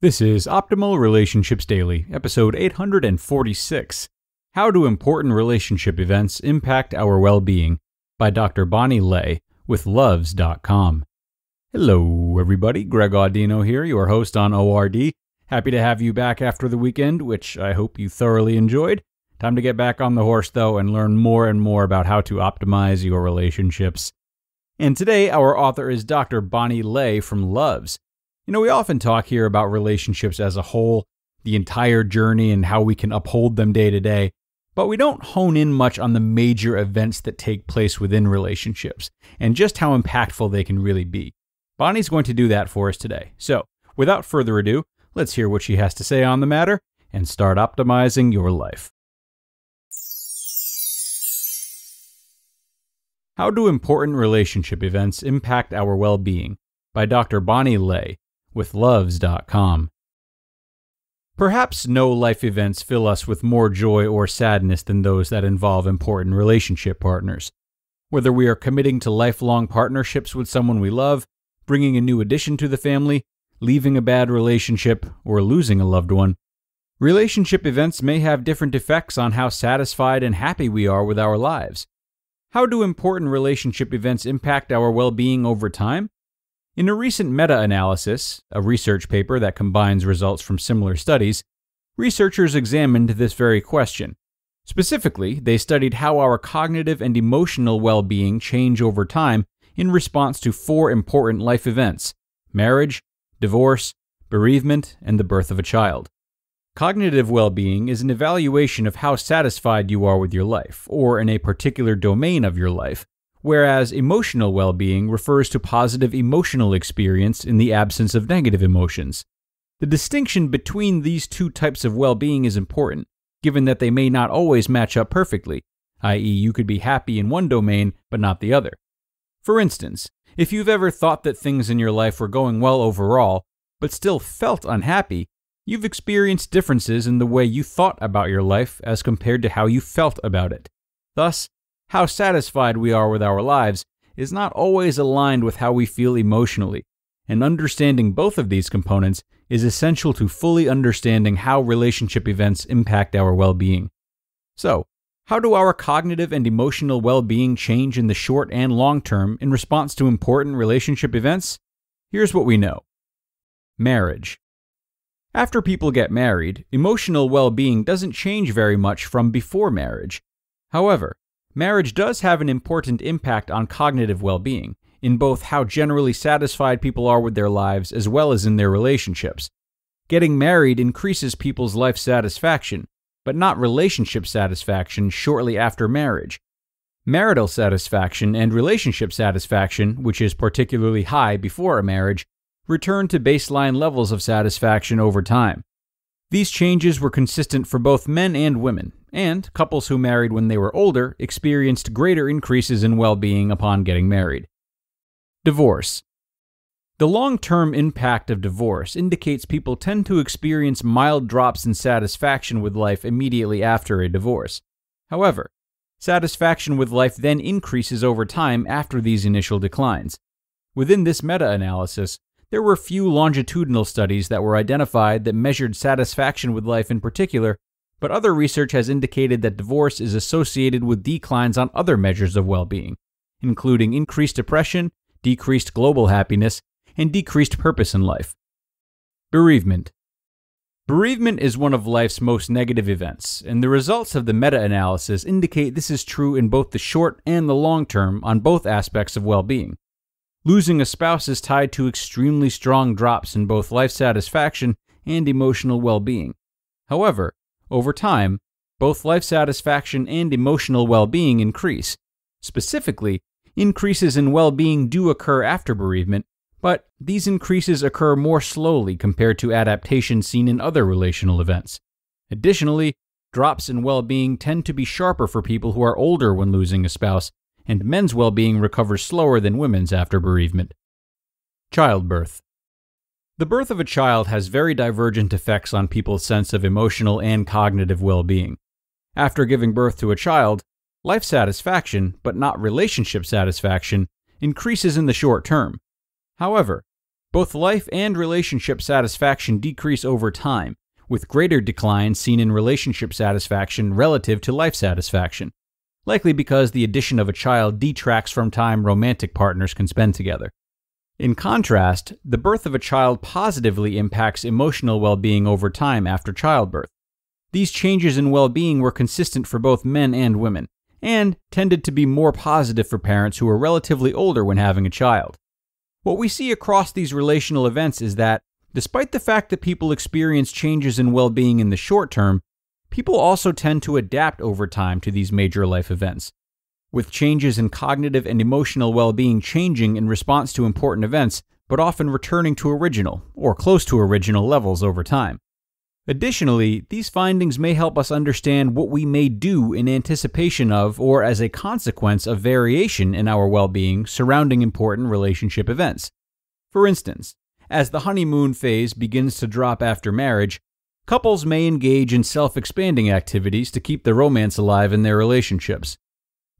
This is Optimal Relationships Daily, episode 846, How Do Important Relationship Events Impact Our Well-Being, by Dr. Bonnie Lay with Luvze.com. Hello, everybody. Greg Audino here, your host on ORD. Happy to have you back after the weekend, which I hope you thoroughly enjoyed. Time to get back on the horse, though, and learn more and more about how to optimize your relationships. And today, our author is Dr. Bonnie Lay from Luvze. You know, we often talk here about relationships as a whole, the entire journey and how we can uphold them day to day, but we don't hone in much on the major events that take place within relationships and just how impactful they can really be. Bonnie's going to do that for us today. So, without further ado, let's hear what she has to say on the matter and start optimizing your life. How Do Important Relationship Events Impact Our Well-Being, by Dr. Bonnie Lay with Luvze.com. Perhaps no life events fill us with more joy or sadness than those that involve important relationship partners. Whether we are committing to lifelong partnerships with someone we love, bringing a new addition to the family, leaving a bad relationship, or losing a loved one, relationship events may have different effects on how satisfied and happy we are with our lives. How do important relationship events impact our well-being over time? In a recent meta-analysis, a research paper that combines results from similar studies, researchers examined this very question. Specifically, they studied how our cognitive and emotional well-being change over time in response to 4 important life events: marriage, divorce, bereavement, and the birth of a child. Cognitive well-being is an evaluation of how satisfied you are with your life, or in a particular domain of your life, whereas emotional well-being refers to positive emotional experience in the absence of negative emotions. The distinction between these two types of well-being is important, given that they may not always match up perfectly, i.e., you could be happy in one domain but not the other. For instance, if you've ever thought that things in your life were going well overall, but still felt unhappy, you've experienced differences in the way you thought about your life as compared to how you felt about it. Thus, how satisfied we are with our lives is not always aligned with how we feel emotionally, and understanding both of these components is essential to fully understanding how relationship events impact our well-being. So, how do our cognitive and emotional well-being change in the short and long term in response to important relationship events? Here's what we know. Marriage. After people get married, emotional well-being doesn't change very much from before marriage. However, marriage does have an important impact on cognitive well-being, in both how generally satisfied people are with their lives as well as in their relationships. Getting married increases people's life satisfaction, but not relationship satisfaction shortly after marriage. Marital satisfaction and relationship satisfaction, which is particularly high before a marriage, return to baseline levels of satisfaction over time. These changes were consistent for both men and women, and couples who married when they were older experienced greater increases in well-being upon getting married. Divorce. The long-term impact of divorce indicates people tend to experience mild drops in satisfaction with life immediately after a divorce. However, satisfaction with life then increases over time after these initial declines. Within this meta-analysis, there were few longitudinal studies that were identified that measured satisfaction with life in particular, but other research has indicated that divorce is associated with declines on other measures of well-being, including increased depression, decreased global happiness, and decreased purpose in life. Bereavement. Bereavement is one of life's most negative events, and the results of the meta-analysis indicate this is true in both the short and the long term on both aspects of well-being. Losing a spouse is tied to extremely strong drops in both life satisfaction and emotional well-being. However, over time, both life satisfaction and emotional well-being increase. Specifically, increases in well-being do occur after bereavement, but these increases occur more slowly compared to adaptation seen in other relational events. Additionally, drops in well-being tend to be sharper for people who are older when losing a spouse, and men's well-being recovers slower than women's after bereavement. Childbirth. The birth of a child has very divergent effects on people's sense of emotional and cognitive well-being. After giving birth to a child, life satisfaction, but not relationship satisfaction, increases in the short term. However, Both life and relationship satisfaction decrease over time, with greater declines seen in relationship satisfaction relative to life satisfaction, likely because the addition of a child detracts from time romantic partners can spend together. In contrast, the birth of a child positively impacts emotional well-being over time after childbirth. These changes in well-being were consistent for both men and women, and tended to be more positive for parents who were relatively older when having a child. What we see across these relational events is that, despite the fact that people experience changes in well-being in the short term, people also tend to adapt over time to these major life events, with changes in cognitive and emotional well-being changing in response to important events, but often returning to original, or close to original levels over time. Additionally, these findings may help us understand what we may do in anticipation of or as a consequence of variation in our well-being surrounding important relationship events. For instance, as the honeymoon phase begins to drop after marriage, couples may engage in self-expanding activities to keep the romance alive in their relationships.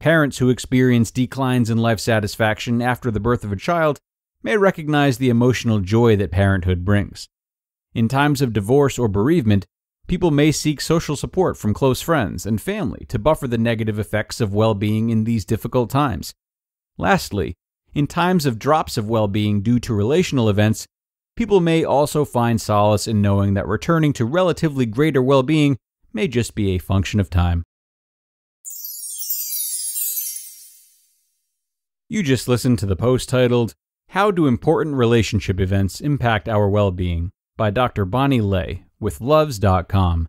Parents who experience declines in life satisfaction after the birth of a child may recognize the emotional joy that parenthood brings. In times of divorce or bereavement, people may seek social support from close friends and family to buffer the negative effects of well-being in these difficult times. Lastly, in times of drops of well-being due to relational events, people may also find solace in knowing that returning to relatively greater well-being may just be a function of time. You just listened to the post titled, "How Do Important Relationship Events Impact Our Well-Being?" by Dr. Bonnie Lay with Luvze.com.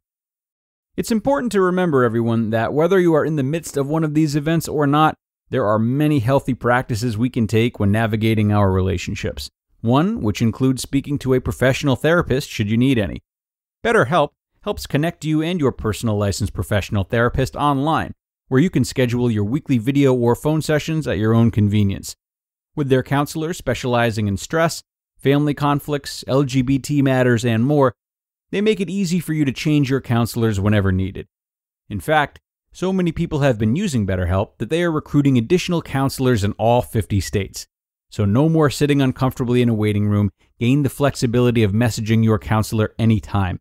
It's important to remember, everyone, that whether you are in the midst of one of these events or not, there are many healthy practices we can take when navigating our relationships. One, which includes speaking to a professional therapist should you need any. BetterHelp helps connect you and your personal licensed professional therapist online, where you can schedule your weekly video or phone sessions at your own convenience. With their counselors specializing in stress, family conflicts, LGBT matters, and more, they make it easy for you to change your counselors whenever needed. In fact, so many people have been using BetterHelp that they are recruiting additional counselors in all 50 states. So no more sitting uncomfortably in a waiting room. Gain the flexibility of messaging your counselor anytime.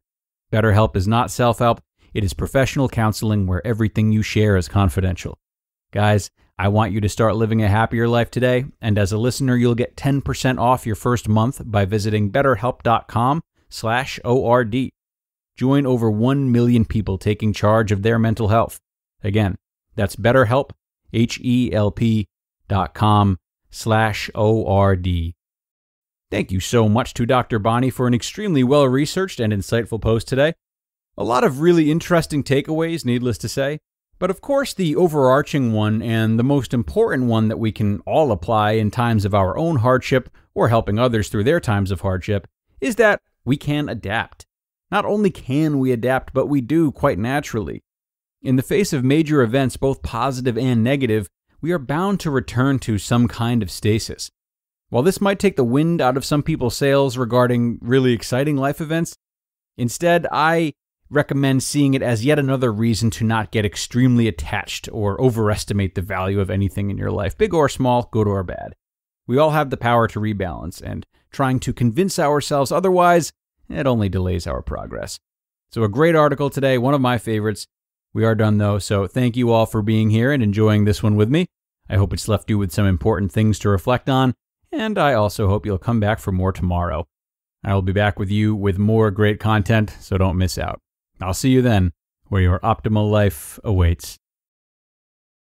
BetterHelp is not self-help. It is professional counseling where everything you share is confidential. Guys, I want you to start living a happier life today, and as a listener, you'll get 10% off your first month by visiting betterhelp.com/ORD. Join over 1 million people taking charge of their mental health. Again, that's BetterHelp, HELP.com/ORD. Thank you so much to Dr. Bonnie for an extremely well-researched and insightful post today. A lot of really interesting takeaways, needless to say. But of course, the overarching one and the most important one that we can all apply in times of our own hardship or helping others through their times of hardship is that we can adapt. Not only can we adapt, but we do quite naturally. In the face of major events, both positive and negative, we are bound to return to some kind of stasis. While this might take the wind out of some people's sails regarding really exciting life events, instead, I recommend seeing it as yet another reason to not get extremely attached or overestimate the value of anything in your life, big or small, good or bad. We all have the power to rebalance, and trying to convince ourselves otherwise, it only delays our progress. So a great article today, one of my favorites. We are done though, so thank you all for being here and enjoying this one with me. I hope it's left you with some important things to reflect on, and I also hope you'll come back for more tomorrow. I will be back with you with more great content, so don't miss out. I'll see you then, where your optimal life awaits.